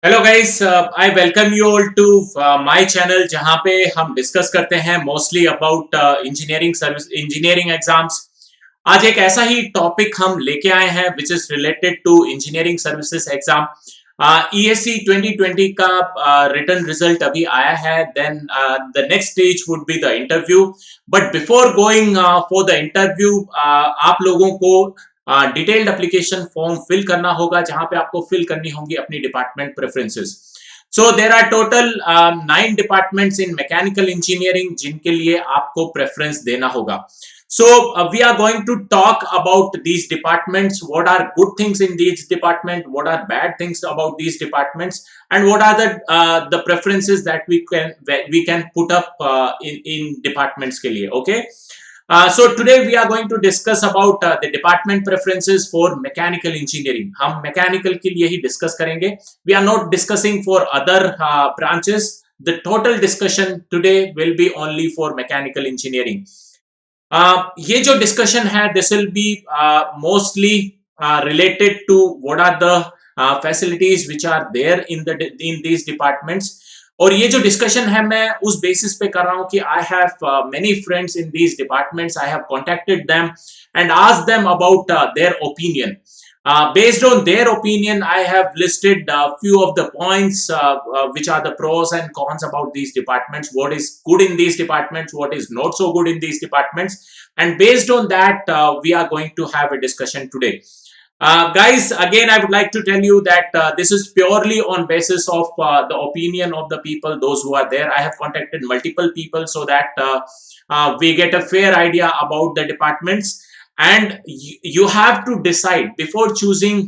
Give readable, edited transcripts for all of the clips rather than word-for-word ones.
Hello guys, I welcome you all to my channel जहां पे हम डिस्कस करते हैं mostly about engineering service engineering exams. आज एक ऐसा ही टॉपिक हम लेके आए हैं which is related to engineering services exam. ESC 2020 का रिटर्न रिजल्ट अभी आया है। Then the next stage would be the interview. But before going for the interview, आप लोगों को डिटेल्ड एप्लीकेशन फॉर्म फिल करना होगा जहां पे आपको फिल करनी होंगी अपनी department preferences. So there are total 9 departments in mechanical engineering जिनके लिए आपको प्रेफरेंस देना होगा। So we are going to talk about these departments, what are good things in these department, what are bad things about these departments, and what are the preferences that we can put up in departments के लिए. Okay. So today we are going to discuss about the department preferences for mechanical engineering. हम mechanical के लिए ही discuss करेंगे. We are not discussing for other branches. The total discussion today will be only for mechanical engineering. ये जो discussion है, this will be mostly related to what are the facilities which are there in these departments. और ये जो discussion है मैं उस basis पे कर रहा हूं कि I have many friends in these departments, I have contacted them and asked them about their opinion. Based on their opinion, I have listed a few of the points which are the pros and cons about these departments, what is good in these departments, what is not so good in these departments, and based on that, we are going to have a discussion today. Guys, again, I would like to tell you that this is purely on basis of the opinion of the people, those who are there. I have contacted multiple people so that we get a fair idea about the departments. And you have to decide before choosing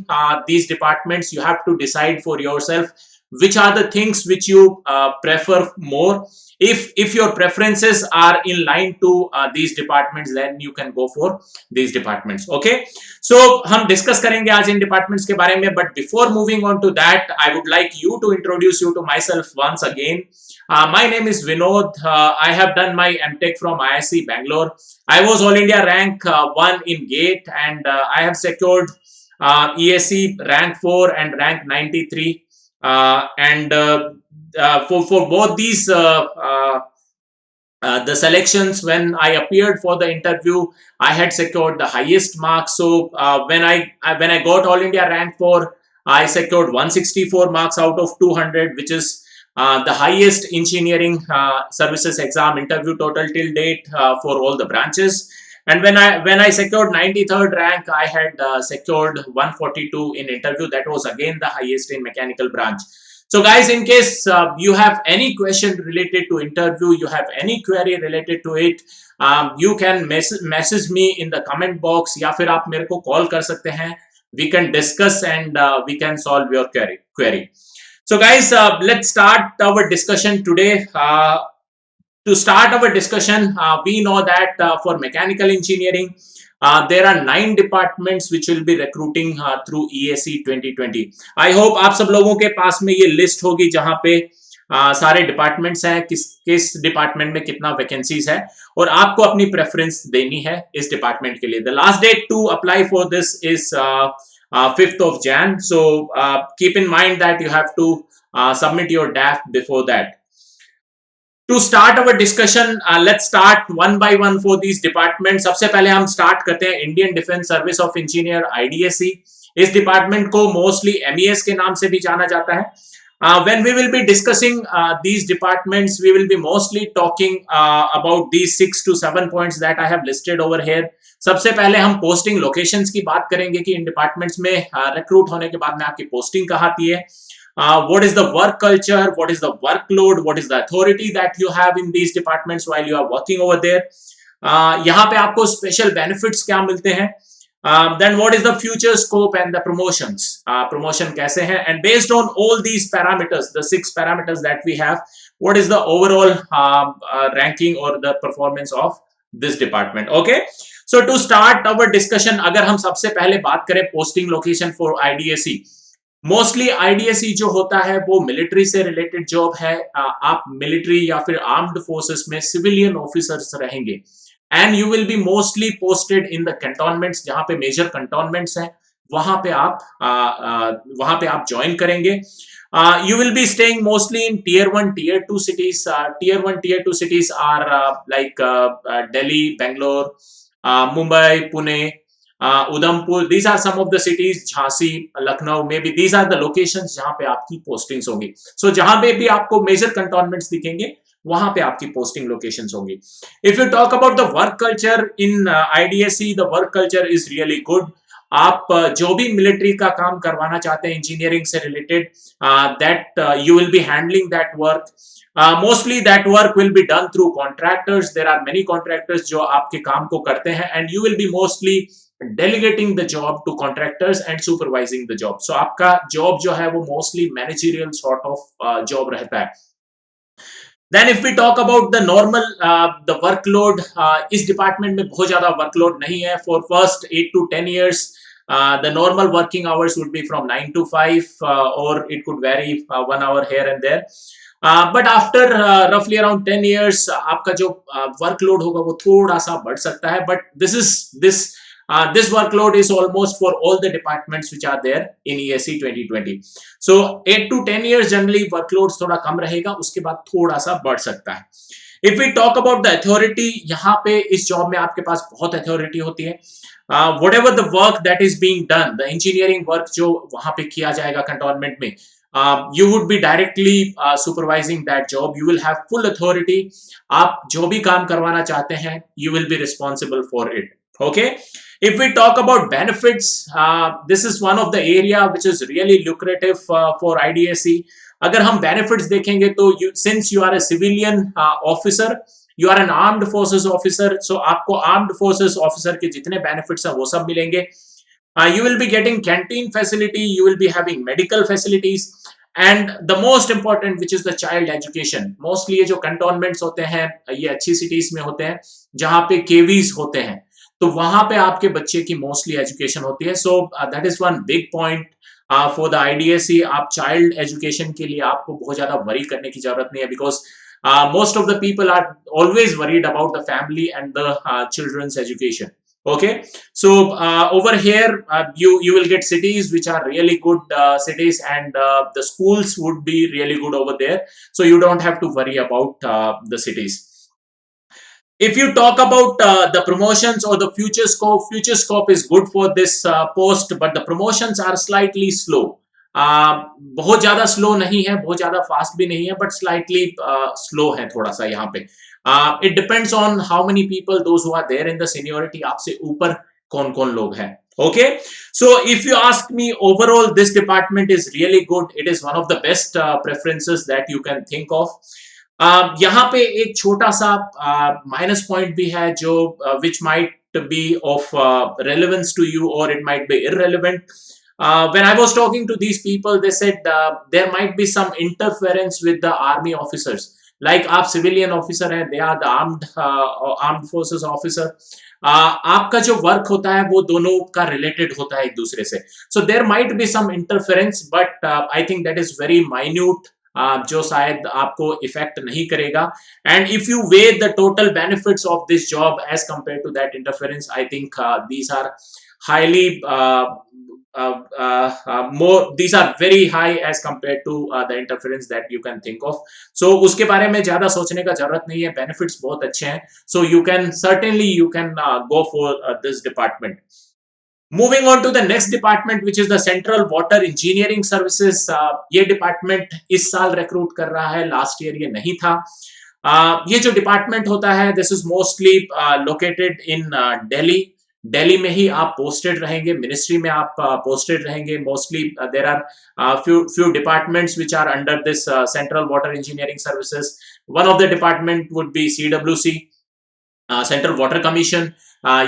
these departments. You have to decide for yourself which are the things which you prefer more. If your preferences are in line to these departments, then you can go for these departments. Okay, so हम discuss करेंगे आज इन departments के बारे में. But before moving on to that, I would like you to introduce you to myself once again. My name is Vinod. I have done my MTech from IISc Bangalore. I was All India rank 1 in GATE, and I have secured ESC rank 4 and rank 93. And for both these the selections, when I appeared for the interview, I had secured the highest marks. So when I got All India rank 4, I secured 164 marks out of 200, which is the highest engineering services exam interview total till date for all the branches. And when I secured 93rd rank, I had secured 142 in interview. That was again the highest in mechanical branch. So guys, in case you have any question related to interview, you have any query related to it, you can message me in the comment box, या फिर आप मेरे को call कर सकते हैं. We can discuss and we can solve your query. So guys, let's start our discussion today. To start our discussion, we know that for mechanical engineering, there are 9 departments which will be recruiting through ESC 2020. I hope आप सब लोगों के पास में ये list होगी जहां पे सारे डिपार्टमेंट्स हैं, किस डिपार्टमेंट में कितना वैकेंसीज है, और आपको अपनी प्रेफरेंस देनी है इस डिपार्टमेंट के लिए. The last date to apply for this is 5th of Jan. So keep in mind that you have to submit your DAF before that. To start our discussion, let's start one by one for these departments. सबसे पहले हम start करते हैं Indian defence service of engineer IDSE. इस department को mostly MES के नाम से भी जाना जाता है. When we will be discussing these departments, we will be mostly talking about these 6 to 7 points that I have listed over here. सबसे पहले हम पोस्टिंग लोकेशंस की बात करेंगे कि इन डिपार्टमेंट्स में रिक्रूट होने के बाद में आपकी पोस्टिंग कहाँ आती है. What is the work culture, what is the workload, what is the authority that you have in these departments while you are working over there. यहाँ पे आपको स्पेशल बेनिफिट्स क्या मिलते हैं. Then what is the future scope and the promotions, promotion कैसे हैं, and based on all these parameters, the 6 parameters that we have, what is the overall ranking or the performance of this department. Okay, so to start our discussion, अगर हम सबसे पहले बात करें posting location for IDSE, mostly IDSE जो होता है वो मिलिट्री से रिलेटेड जॉब है. आप मिलिट्री या फिर आर्म्ड फोर्सेस में सिविलियन ऑफिसर्स रहेंगे, and you will be mostly posted in the cantonments, जहां पे मेजर कैंटोनमेंट्स हैं वहां पे आप ज्वाइन करेंगे. You will be staying mostly in tier 1, tier 2 cities. Tier 1, tier 2 cities are like Delhi, Bangalore, Mumbai, Pune, Udhampur. These are some of the cities. Jhansi, Lucknow, maybe these are the locations जहां पे आपकी postings होंगी. So जहां पे भी आपको major cantonments दिखेंगे, वहां पे आपकी posting locations होंगी. If you talk about the work culture in IDSC, the work culture is really good. आप जो भी मिलिट्री का काम करवाना चाहते हैं इंजीनियरिंग से related, that you will be handling that work. Mostly that work will be done through contractors. There are many contractors जो आपके काम को करते हैं, and you will be mostly delegating the job to contractors and supervising the job. So आपका job जो है वो mostly managerial sort of job रहता है. Then if we talk about the normal the workload, इस डिपार्टमेंट में बहुत ज्यादा वर्कलोड नहीं है. For first 8 to 10 years, the normal working hours would be from 9 to 5, or it could vary 1 hour here and there. But after roughly around 10 years, आपका जो workload होगा वो थोड़ा सा बढ़ सकता है. But this workload is almost for all the departments which are there in ESE 2020. So 8 to 10 years generally workload थोड़ा कम रहेगा, उसके बाद थोड़ा सा बढ़ सकता है. If we talk about the authority, यहाँ पे इस जॉब में आपके पास बहुत अथॉरिटी होती है. Whatever the work that is being done, the engineering work जो वहां पे किया जाएगा कंटोनमेंट में, you would be directly supervising that job. You will have full authority. आप जो भी काम करवाना चाहते हैं, you will be responsible for it. Okay. If we talk about benefits, this is one of the area which is really lucrative for IDSC. अगर हम benefits देखेंगे तो since you are a civilian officer, you are an armed forces officer, so आपको armed forces officer के जितने benefits हैं वो सब मिलेंगे. You will be getting canteen facility, you will be having medical facilities, and the most important which is the child education. Mostly ये जो cantonments होते हैं ये अच्छी cities में होते हैं जहाँ पे KVs होते हैं, तो वहां पे आपके बच्चे की मोस्टली एजुकेशन होती है. So that is one big point for the IDSC. आप चाइल्ड एजुकेशन के लिए आपको बहुत ज्यादा वरी करने की जरूरत नहीं है, because most of the people are always worried about the family and the children's education. Okay, so over here you will get cities which are really good cities, and the schools would be really good over there, so you don't have to worry about the cities. If you talk about the promotions or the future scope is good for this post, but the promotions are slightly slow. बहुत ज्यादा slow नहीं है, बहुत ज्यादा fast भी नहीं है, but slightly slow है थोड़ा सा यहाँ पे. It depends on how many people those who are there in the seniority. आपसे ऊपर कौन कौन लोग हैं. Okay, so if you ask me, overall this department is really good. It is one of the best preferences that you can think of. यहाँ पे एक छोटा सा माइनस पॉइंट भी है जो which might be of relevance to you, or it might be irrelevant. When I was talking to these people, they said there might be some interference with the army officers. Like आप civilian officer हैं, they are the armed forces officer. आपका जो work होता है वो दोनों का related होता है एक दूसरे से. So there might be some interference, but I think that is very minute. जो शायद आपको इफेक्ट नहीं करेगा. And if you weigh the total benefits of this job as compare to that interference, I think these are highly these are very high as compared to the interference that you can think of. So उसके बारे में ज्यादा सोचने का जरूरत नहीं है. Benefits बहुत अच्छे हैं. So you can certainly go for this department. Moving on to the next department, which is the Central Water Engineering Services. ये डिपार्टमेंट इस साल रिक्रूट कर रहा है, लास्ट ईयर ये नहीं था. ये जो डिपार्टमेंट होता है, this is mostly located in Delhi. Delhi में ही आप पोस्टेड रहेंगे, मिनिस्ट्री में आप पोस्टेड रहेंगे. Mostly there are few departments which are under this Central Water Engineering Services. One of the department would be CWC, Central Water Commission.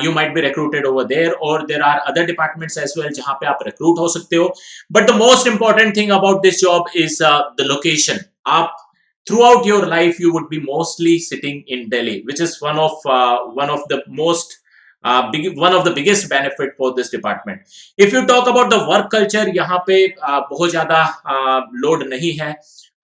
You might be recruited over there, or there are other departments as well जहाँ पे आप recruit हो सकते हो. But the most important thing about this job is the location. आप throughout your life you would be mostly sitting in Delhi, which is one of the most one of the biggest benefit for this department. If you talk about the work culture, यहाँ पे बहुत ज्यादा load नहीं है.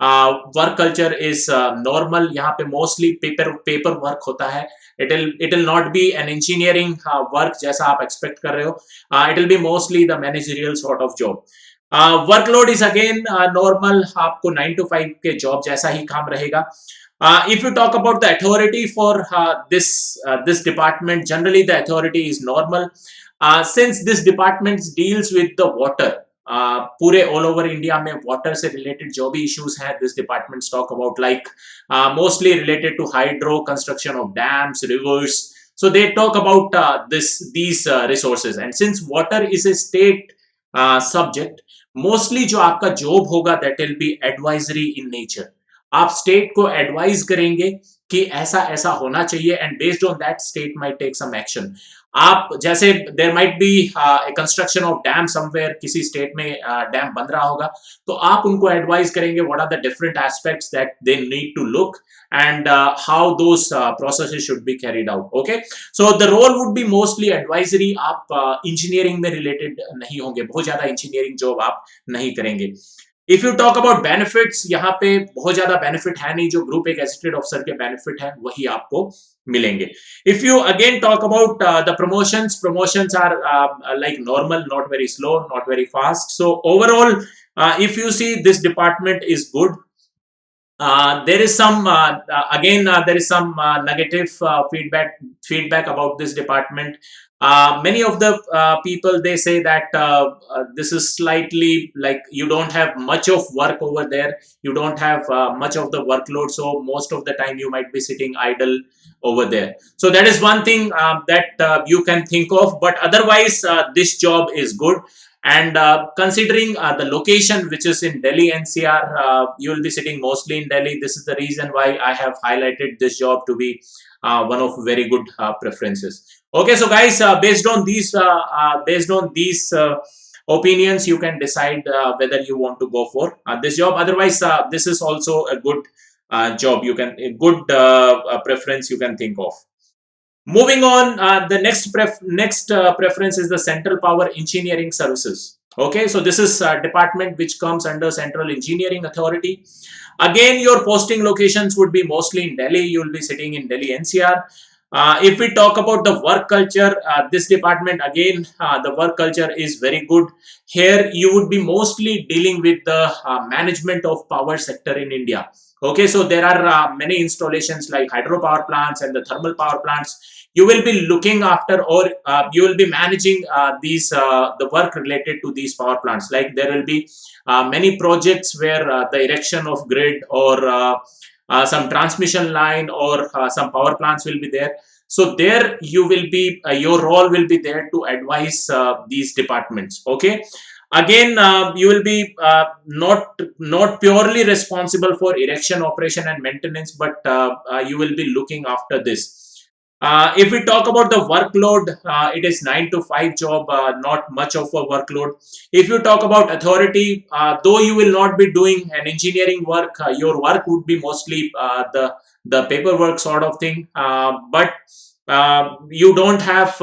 Work culture is normal. यहाँ पे mostly paper work होता है. It will not be an engineering work जैसा आप एक्सपेक्ट कर रहे हो. It will be mostly the managerial sort of job. Workload is again normal. आपको 9 to 5 के जॉब जैसा ही काम रहेगा. If you talk about the authority for this department, generally the authority is normal. Since this department deals with the water, पूरे all over India में water से related जो भी इश्यूज हैं this department talk about, like mostly related to hydro, construction of dams, rivers. So they talk about these resources, and since water is a state subject, mostly जो आपका job होगा that will be advisory in nature. आप state को advise करेंगे कि ऐसा ऐसा होना चाहिए, and based on that state might take some action. आप जैसे there might be construction of dam somewhere, किसी स्टेट में डैम बन रहा होगा, तो आप उनको एडवाइज करेंगे what are the different aspects that they need to look and how those processes should be carried out. Okay, so the role would be mostly advisory. आप इंजीनियरिंग में रिलेटेड नहीं होंगे, बहुत ज्यादा इंजीनियरिंग जॉब आप नहीं करेंगे. If you talk about benefits, यहाँ पे बहुत ज्यादा बेनिफिट है नहीं. जो ग्रुप एक एसिस्टेंट ऑफिसर के बेनिफिट है वही आपको मिलेंगे. If you again talk about the promotions are like normal, not very slow, not very fast. So overall if you see this department is good. There is some again there is some negative feedback about this department. Many of the people, they say that this is slightly like you don't have much of work over there, you don't have much of the workload, so most of the time you might be sitting idle over there. So that is one thing that you can think of, but otherwise this job is good. And considering the location, which is in Delhi NCR, you will be sitting mostly in Delhi. This is the reason why I have highlighted this job to be one of very good preferences. Okay, so guys, based on these opinions, you can decide whether you want to go for this job. Otherwise, this is also a good job. You can a good preference you can think of. Moving on, the next preference is the Central Power Engineering Services. Okay, so this is a department which comes under Central Engineering Authority. Again, your posting locations would be mostly in Delhi. You will be sitting in Delhi NCR. If we talk about the work culture, this department, again, the work culture is very good. Here, you would be mostly dealing with the management of power sector in India. Okay, so there are many installations like hydropower plants and the thermal power plants. You will be looking after, or you will be managing the work related to these power plants. Like there will be many projects where the erection of grid or some transmission line or some power plants will be there. So there you will be, your role will be there to advise these departments. Okay. Again, you will be not purely responsible for erection, operation and maintenance, but you will be looking after this. If we talk about the workload, it is 9 to 5 job, not much of a workload. If you talk about authority, though you will not be doing an engineering work, your work would be mostly the paperwork sort of thing, but you don't have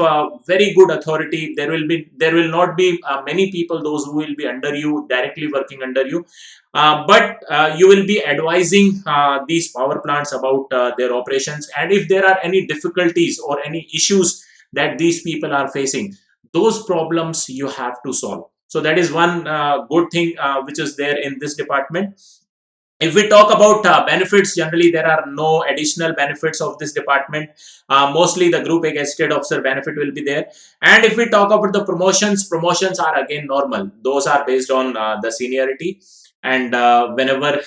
very good authority. There will not be many people, those who will be under you, directly working under you, but you will be advising these power plants about their operations, and if there are any difficulties or any issues that these people are facing, those problems you have to solve. So that is one good thing which is there in this department. If we talk about benefits, generally there are no additional benefits of this department. Mostly the group executive officer benefit will be there. And if we talk about the promotions are again normal. Those are based on the seniority, and whenever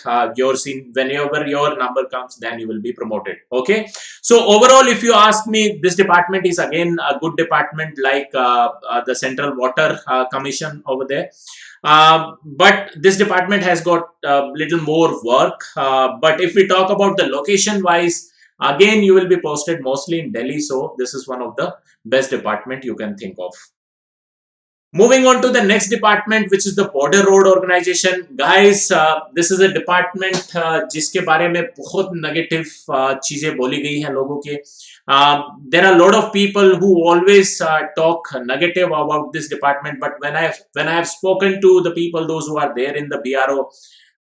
your number comes, then you will be promoted. Okay, so overall, if you ask me, this department is again a good department, like the Central Water Commission over there. But this department has got a little more work. But if we talk about the location wise, again you will be posted mostly in Delhi, so this is one of the best department you can think of. Moving on to the next department, which is the Border Road Organization. Guys, this is a department जिसके बारे में बहुत negative चीजें बोली गई हैं लोगों के. There are a lot of people who always talk negative about this department, but when I have spoken to the people, those who are there in the BRO,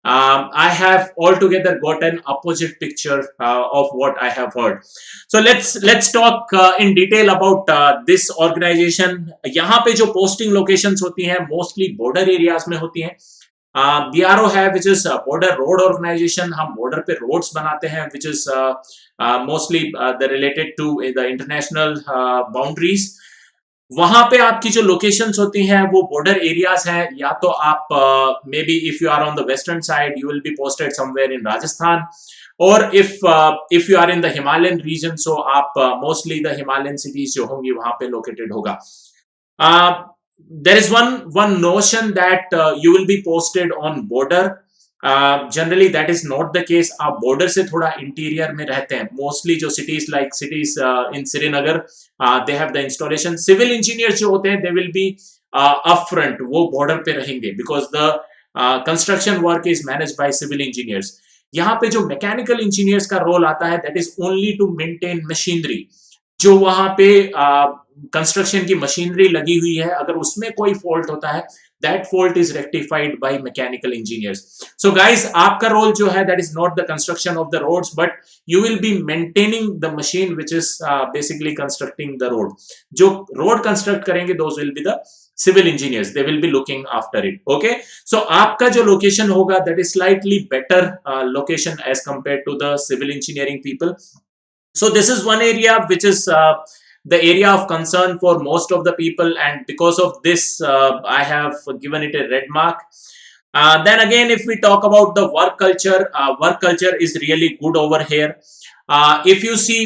I have altogether got an opposite picture of what I have heard. So let's talk in detail about this organization. यहाँ पे जो posting locations होती हैं mostly border areas में होती हैं. BRO है which is border road organization. हम border पे roads बनाते हैं which is mostly the related to the international boundaries. वहां पे आपकी जो लोकेशंस होती हैं वो बॉर्डर एरियाज हैं. या तो आप maybe if you are on the western side you will be posted somewhere in Rajasthan, और if you are in the Himalayan region so आप मोस्टली द हिमालयन सिटीज जो होंगी वहां पे लोकेटेड होगा. There is one notion that you will be posted on border. Generally that is not the case. आप border से थोड़ा interior में रहते हैं. मोस्टली जो cities like cities in Srinagar they have the installation. Civil engineers जो होते हैं they will be up front, वो बॉर्डर पे रहेंगे because the construction work is manage by civil engineers. यहाँ पे जो मैकेनिकल इंजीनियर्स का रोल आता है that is only to maintain machinery. जो वहां पे कंस्ट्रक्शन की मशीनरी लगी हुई है अगर उसमें कोई फॉल्ट होता है that fault is rectified by mechanical engineers. So guys, आपका role जो है that is not the construction of the roads but you will be maintaining the machine which is basically constructing the road. जो road construct करेंगे those will be the civil engineers. They will be looking after it. Okay, so आपका जो location होगा that is slightly better location as compared to the civil engineering people. So this is one area which is the area of concern for most of the people, and because of this I have given it a red mark. Then again, if we talk about the work culture is really good over here. If you see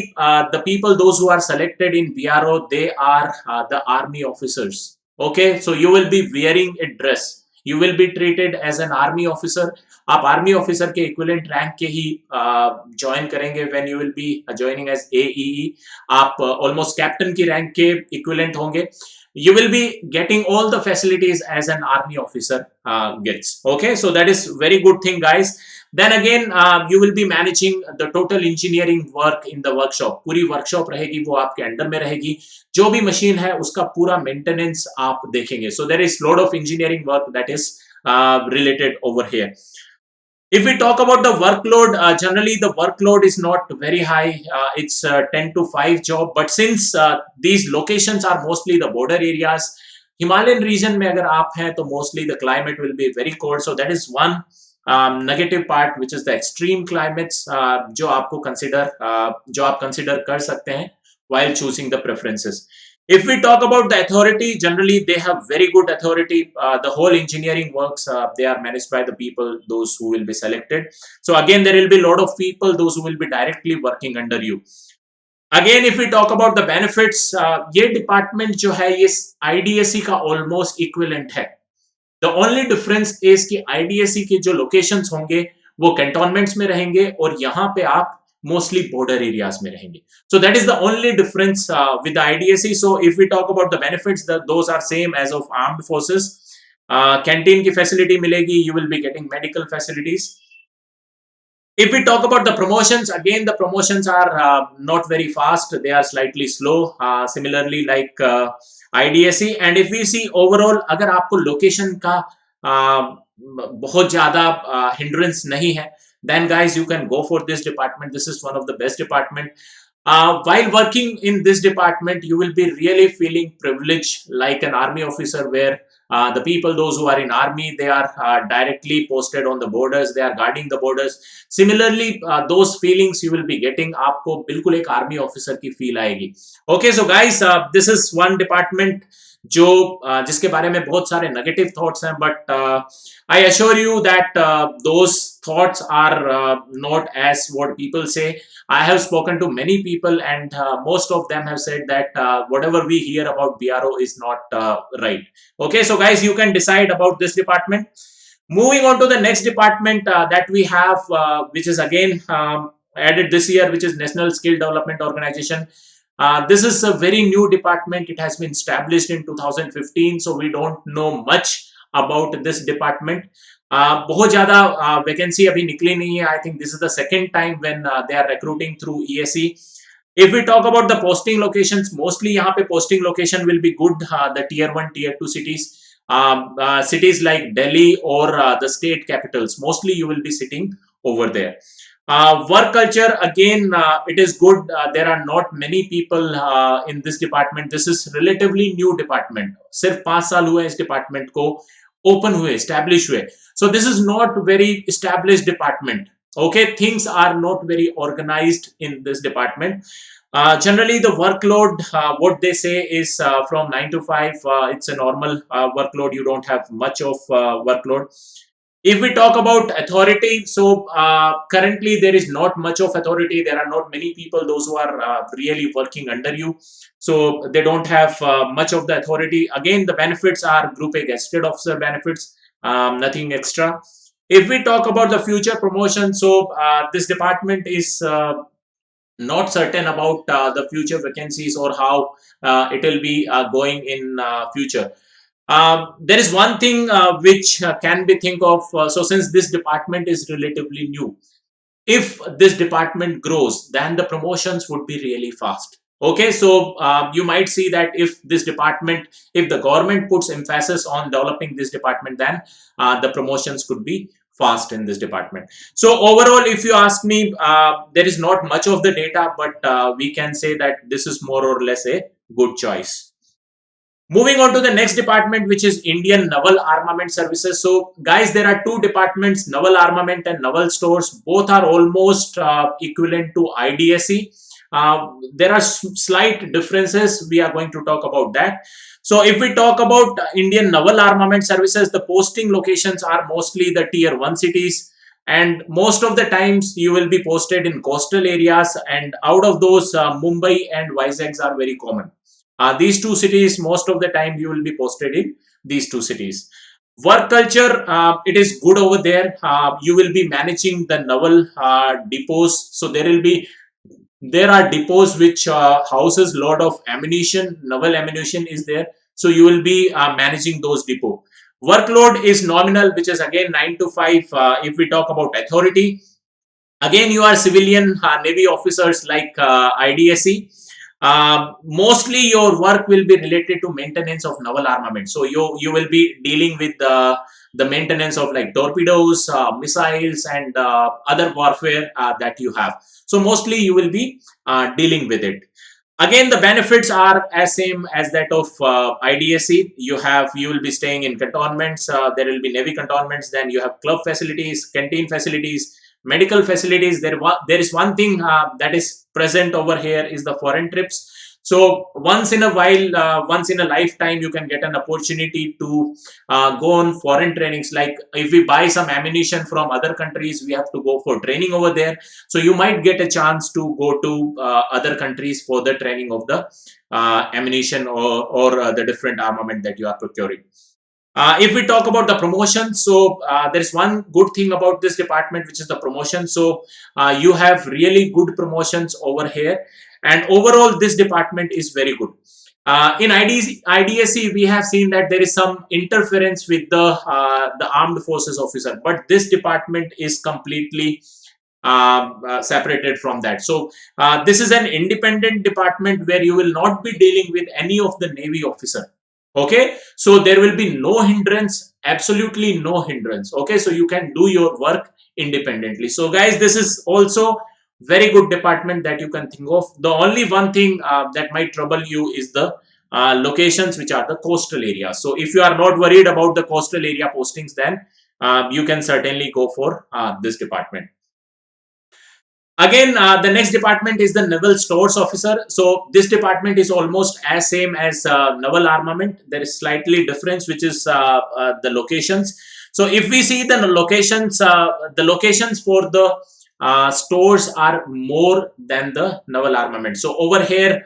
the people those who are selected in BRO, they are the army officers. Okay, so you will be wearing a dress, you will be treated as an army officer. आप army officer के equivalent rank के ही join करेंगे when you will be joining as AEE. आप almost captain की rank के equivalent होंगे. You will be getting all the facilities as an army officer gets. Okay, so that is very good thing, guys. Then again, you will be managing the total engineering work in the workshop. पूरी workshop रहेगी वो आपके under में रहेगी. जो भी machine है उसका पूरा मेंटेनेंस आप देखेंगे. So there is lot of engineering work that is related over here. If we talk about the workload, generally the workload is not very high. It's 10 to 5 job. But since these locations are mostly the border areas, Himalayan region में अगर आप हैं तो mostly the climate will be very cold. So that is one negative part, which is the extreme climates जो आपको जो आप consider कर सकते हैं while choosing the preferences. If we talk about the authority, generally they have very good authority. The whole engineering works, they are managed by the people, those who will be selected. So again, there will be a lot of people, those who will be directly working under you. Again, if we talk about the benefits, ये department जो है ये IDSE का almost equivalent है. The only difference is कि IDSE के जो locations होंगे वो cantonments में रहेंगे और यहाँ पे आप mostly border areas में रहेंगे. So that is the only difference with the IDSE. So if we talk about the benefits, those are same as of armed forces. Canteen की facility मिलेगी, you will be getting medical facilities. If we talk about the promotions, again the promotions are not very fast, they are slightly slow, similarly like IDSE. And if we see overall, अगर आपको location का बहुत ज़्यादा hindrance नहीं है, then guys you can go for this department. This is one of the best department. While working in this department, you will be really feeling privileged like an army officer, where the people, those who are in army, they are directly posted on the borders, they are guarding the borders. Similarly, those feelings you will be getting, आपको बिल्कुल एक army officer की feel आएगी. Okay, so guys, this is one department जो जिसके बारे में बहुत सारे नेगेटिव थॉट्स हैं, but I assure you that those thoughts are not as what people say. I have spoken to many people and most of them have said that whatever we hear about BRO is not right. Okay, so guys, you can decide about this department. Moving on to the next department that we have, which is again added this year, which is National Skill Development Organization. This is a very new department. It has been established in 2015, so we don't know much about this department. बहुत ज्यादा vacancy अभी निकली नहीं है. I think this is the second time when they are recruiting through ESE. If we talk about the posting locations, mostly यहाँ पे posting location will be good, the tier 1 tier 2 cities. cities like Delhi or the state capitals. Mostly you will be sitting over there. Work culture, again, it is good. There are not many people in this department. This is relatively new department. सिर्फ 5 साल हुए इस department को open हुए, establish हुए. So this is not very established department. Okay, things are not very organized in this department. Generally, the workload, what they say is from 9 to 5. It's a normal workload. You don't have much of workload. If we talk about authority, so currently there is not much of authority. There are not many people, those who are really working under you. So they don't have much of the authority. Again, the benefits are Group A gazetted officer benefits, nothing extra. If we talk about the future promotion, so this department is not certain about the future vacancies or how it will be going in future. There is one thing which can be think of. So since this department is relatively new, if this department grows, then the promotions would be really fast. Okay, so you might see that if this department, if the government puts emphasis on developing this department, then the promotions could be fast in this department. So overall, if you ask me, there is not much of the data, but we can say that this is more or less a good choice. Moving on to the next department, which is Indian Naval Armament Services. So guys, there are two departments, Naval Armament and Naval Stores. Both are almost equivalent to IDSE. There are slight differences. We are going to talk about that. So if we talk about Indian Naval Armament Services, the posting locations are mostly the tier 1 cities. And most of the times you will be posted in coastal areas. And out of those, Mumbai and Vizag are very common. These two cities, most of the time you will be posted in these two cities. Work culture, it is good over there. You will be managing the naval depots. So there are depots which houses lot of ammunition. Naval ammunition is there. So you will be managing those depots. Workload is nominal, which is again 9 to 5. If we talk about authority, again you are civilian Navy officers like IDSE. Mostly your work will be related to maintenance of naval armament. So you will be dealing with the maintenance of like torpedoes, missiles, and other warfare that you have. So mostly you will be dealing with it. Again, the benefits are as same as that of IDSE. You will be staying in cantonments. There will be Navy cantonments. Then you have club facilities, canteen facilities, medical facilities. There is one thing that is present over here is the foreign trips. So once in a while, once in a lifetime, you can get an opportunity to go on foreign trainings. Like if we buy some ammunition from other countries, we have to go for training over there. So you might get a chance to go to other countries for the training of the ammunition or the different armament that you are procuring. If we talk about the promotion, so there is one good thing about this department, which is the promotion. So you have really good promotions over here, and overall this department is very good. In IDSE, we have seen that there is some interference with the armed forces officer, but this department is completely separated from that. So this is an independent department where you will not be dealing with any of the Navy officer. Okay, so there will be no hindrance, absolutely no hindrance. Okay, so you can do your work independently. So guys, this is also very good department that you can think of. The only one thing that might trouble you is the locations, which are the coastal areas. So if you are not worried about the coastal area postings, then you can certainly go for this department. Again, the next department is the Naval Stores Officer. So this department is almost as same as naval armament. There is slightly difference, which is the locations. So if we see the locations for the stores are more than the naval armament. So over here,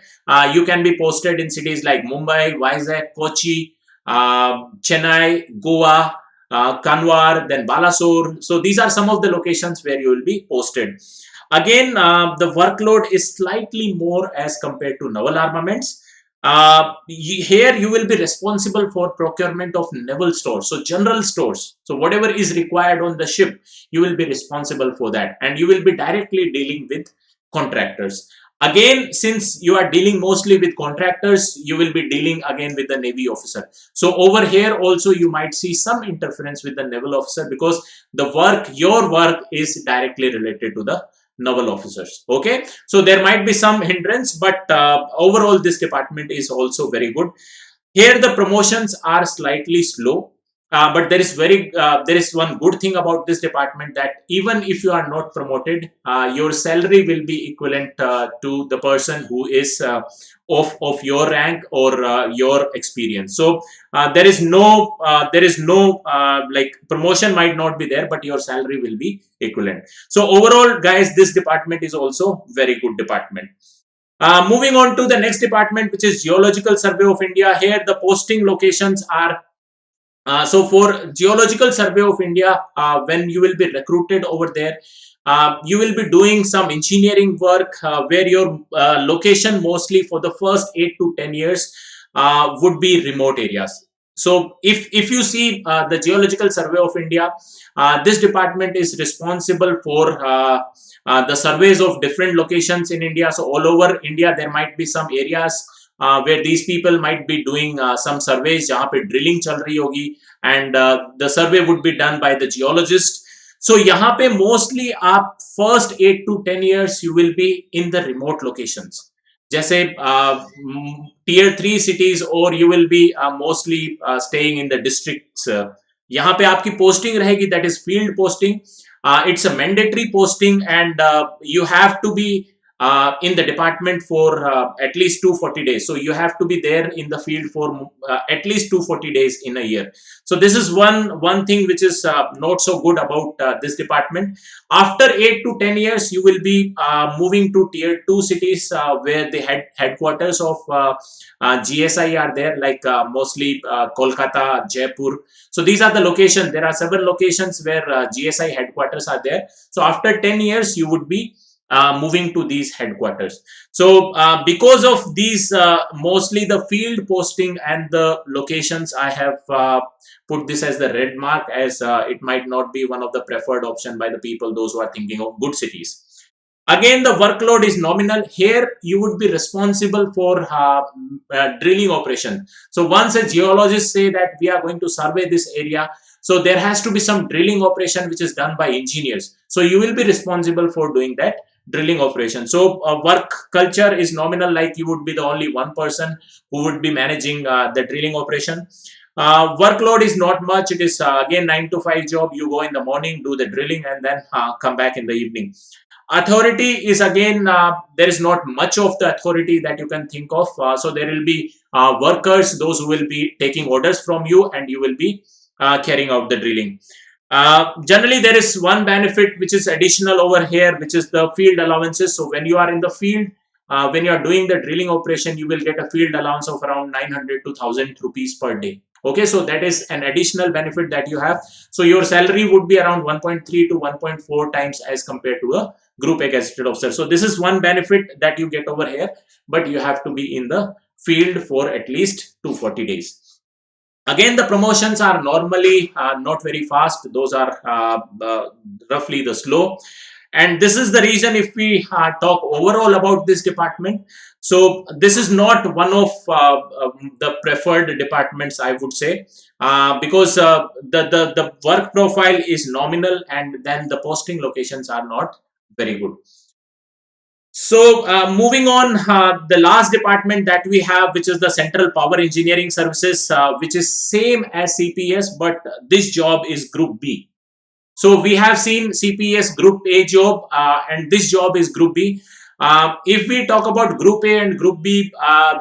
you can be posted in cities like Mumbai, Vizag, Kochi, Chennai, Goa, Kanwar, then Balasore. So these are some of the locations where you will be posted. Again, the workload is slightly more as compared to naval armaments. Here you will be responsible for procurement of naval stores, so general stores. So whatever is required on the ship, you will be responsible for that, and you will be directly dealing with contractors. Again, since you are dealing mostly with contractors, you will be dealing again with the Navy officer. So over here also you might see some interference with the naval officer, because the work, your work, is directly related to the naval officers. Okay, so there might be some hindrance, but overall this department is also very good. Here the promotions are slightly slow, but there is one good thing about this department, that even if you are not promoted, your salary will be equivalent to the person who is of your rank or your experience. So there is no like, promotion might not be there, but your salary will be equivalent. So overall, guys, this department is also very good department. Moving on to the next department, which is Geological Survey of India. Here the posting locations are, so for Geological Survey of India, when you will be recruited over there, you will be doing some engineering work, where your location mostly for the first 8 to 10 years would be remote areas. So if you see the Geological Survey of India, this department is responsible for the surveys of different locations in India. So all over India, there might be some areas where these people might be doing some surveys जहाँ पे drilling चल रही होगी, and the survey would be done by the geologist. So यहाँ पे mostly आप first 8 to 10 years you will be in the remote locations. जैसे tier 3 cities, or you will be mostly staying in the districts. यहाँ पे आपकी posting रहेगी, that is field posting. It's a mandatory posting, and you have to be in the department for at least 240 days. So you have to be there in the field for at least 240 days in a year. So this is one thing which is not so good about this department. After 8 to 10 years, you will be moving to tier 2 cities, where the headquarters of GSI are there, like mostly Kolkata, Jaipur. So these are the locations. There are several locations where GSI headquarters are there. So after 10 years, you would be moving to these headquarters. So because of these, mostly the field posting and the locations, I have put this as the red mark, as it might not be one of the preferred option by the people, those who are thinking of good cities. Again, the workload is nominal. Here you would be responsible for drilling operation. So once a geologist say that we are going to survey this area, so there has to be some drilling operation which is done by engineers. So you will be responsible for doing that drilling operation. So work culture is nominal, like you would be the only one person who would be managing the drilling operation. Workload is not much. It is again 9 to 5 job. You go in the morning, do the drilling, and then come back in the evening. Authority is again, there is not much of the authority that you can think of. So there will be workers, those who will be taking orders from you, and you will be carrying out the drilling. Generally, there is one benefit which is additional over here, which is the field allowances. So when you are in the field, when you are doing the drilling operation, you will get a field allowance of around 900 to 1000 rupees per day. Okay, so that is an additional benefit that you have. So your salary would be around 1.3 to 1.4 times as compared to a Group A gazetted officer. So this is one benefit that you get over here, but you have to be in the field for at least 240 days. Again, the promotions are normally not very fast. Those are roughly the slow. And this is the reason, if we talk overall about this department, so this is not one of the preferred departments, I would say, because the work profile is nominal, and then the posting locations are not very good. So moving on, the last department that we have, which is the Central Power Engineering Services, which is same as CPS, but this job is Group B. So we have seen CPS Group A job, and this job is Group B. If we talk about Group A and Group B,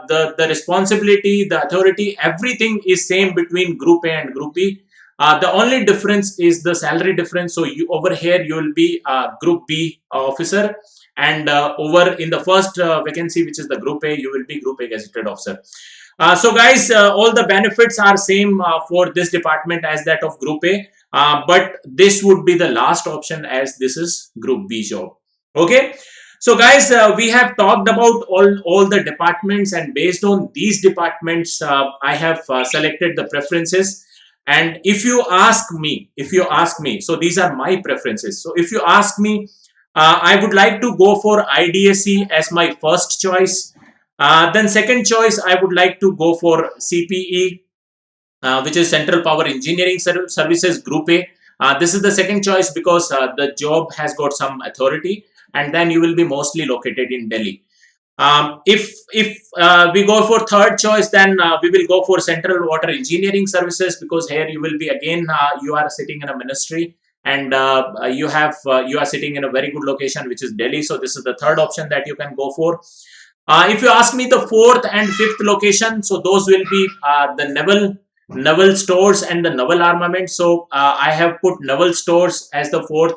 the responsibility, the authority, everything is same between Group A and Group B. The only difference is the salary difference. So you, over here you will be Group B officer, and over in the first vacancy, which is the Group A, you will be Group A gazetted officer. So guys, all the benefits are same for this department as that of Group A, but this would be the last option, as this is Group B job. Okay. So guys, we have talked about all the departments, and based on these departments, I have selected the preferences. And if you ask me, so these are my preferences. So if you ask me, I would like to go for IDSC as my first choice. Then second choice, I would like to go for CPE, which is Central Power Engineering Services Group A. This is the second choice because the job has got some authority, and then you will be mostly located in Delhi. If we go for third choice, then we will go for Central Water Engineering Services, because here you will be again, you are sitting in a ministry, and you are sitting in a very good location, which is Delhi. So this is the third option that you can go for. If you ask me the fourth and fifth location, so those will be the naval stores and the naval armament. So I have put naval stores as the fourth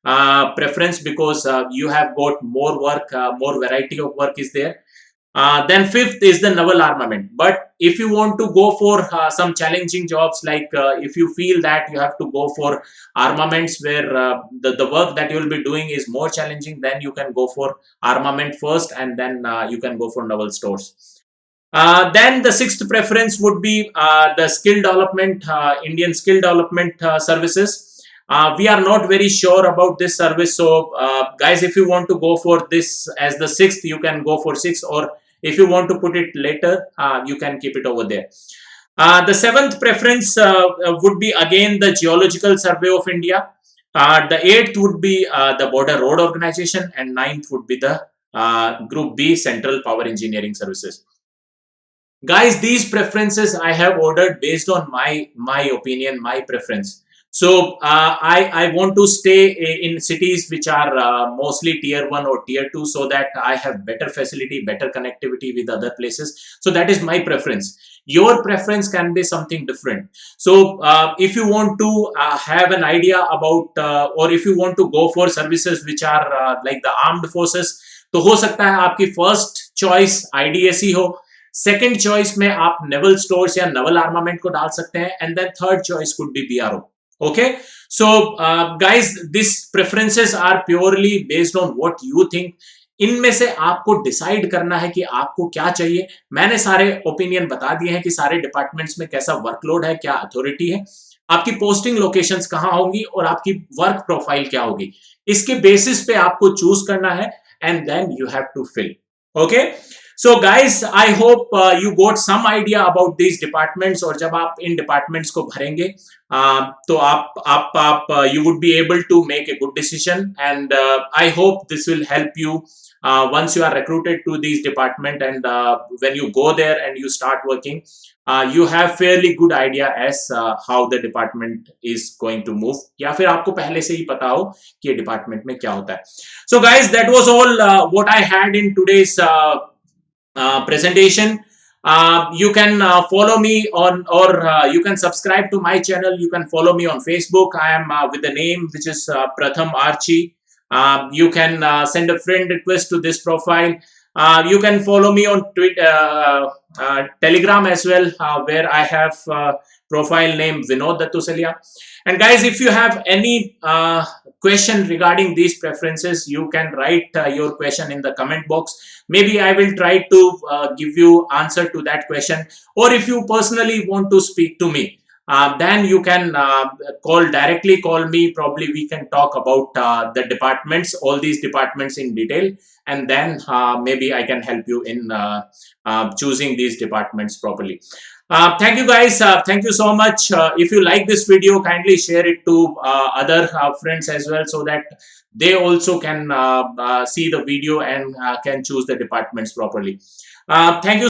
preference, because you have got more work, more variety of work is there. Then fifth is the naval armament. But if you want to go for some challenging jobs, like if you feel that you have to go for armaments where the work that you will be doing is more challenging, then you can go for armament first, and then you can go for naval stores. Then the sixth preference would be the skill development, Indian skill development services. We are not very sure about this service. So guys, if you want to go for this as the sixth, you can go for sixth, or if you want to put it later, you can keep it over there. The seventh preference would be again the Geological Survey of India. The eighth would be the Border Road Organization, and ninth would be the Group B, Central Power Engineering Services. Guys, these preferences I have ordered based on my opinion, my preference. So I want to stay in cities which are mostly tier 1 or tier 2, so that I have better facility, better connectivity with other places. So that is my preference. Your preference can be something different. So if you want to have an idea about or if you want to go for services which are like the armed forces, तो हो सकता है आपकी first choice IDSC हो, second choice में आप naval stores या naval armament को डाल सकते हैं, and then third choice could be BRO. Okay, so guys, these preferences are purely based on what you think. इनमें से आपको डिसाइड करना है कि आपको क्या चाहिए. मैंने सारे ओपिनियन बता दिए हैं कि सारे डिपार्टमेंट्स में कैसा वर्कलोड है, क्या अथॉरिटी है, आपकी पोस्टिंग लोकेशंस कहां होंगी, और आपकी वर्क प्रोफाइल क्या होगी. इसके बेसिस पे आपको चूज करना है, and then you have to fill. Okay, so guys, I hope you got some idea about these departments. और जब आप इन departments को भरेंगे तो आप you would be able to make a good decision, and I hope this will help you once you are recruited to these department, and when you go there and you start working, you have fairly good idea as how the department is going to move, या फिर आपको पहले से ही पता हो कि ये department में क्या होता है. So guys, that was all what I had in today's presentation. You can follow me on, or you can subscribe to my channel. You can follow me on Facebook. I am with the name which is Pratham Archie. You can send a friend request to this profile. You can follow me on Twitter, Telegram as well, where I have profile name Vinod Dattusalia. And guys, if you have any question regarding these preferences, you can write your question in the comment box. Maybe I will try to give you answer to that question. Or if you personally want to speak to me, then you can directly call me. Probably we can talk about the departments, all these departments in detail, and then maybe I can help you in choosing these departments properly. Thank you guys. Thank you so much. If you like this video, kindly share it to other friends as well, so that they also can see the video and can choose the departments properly. Thank you.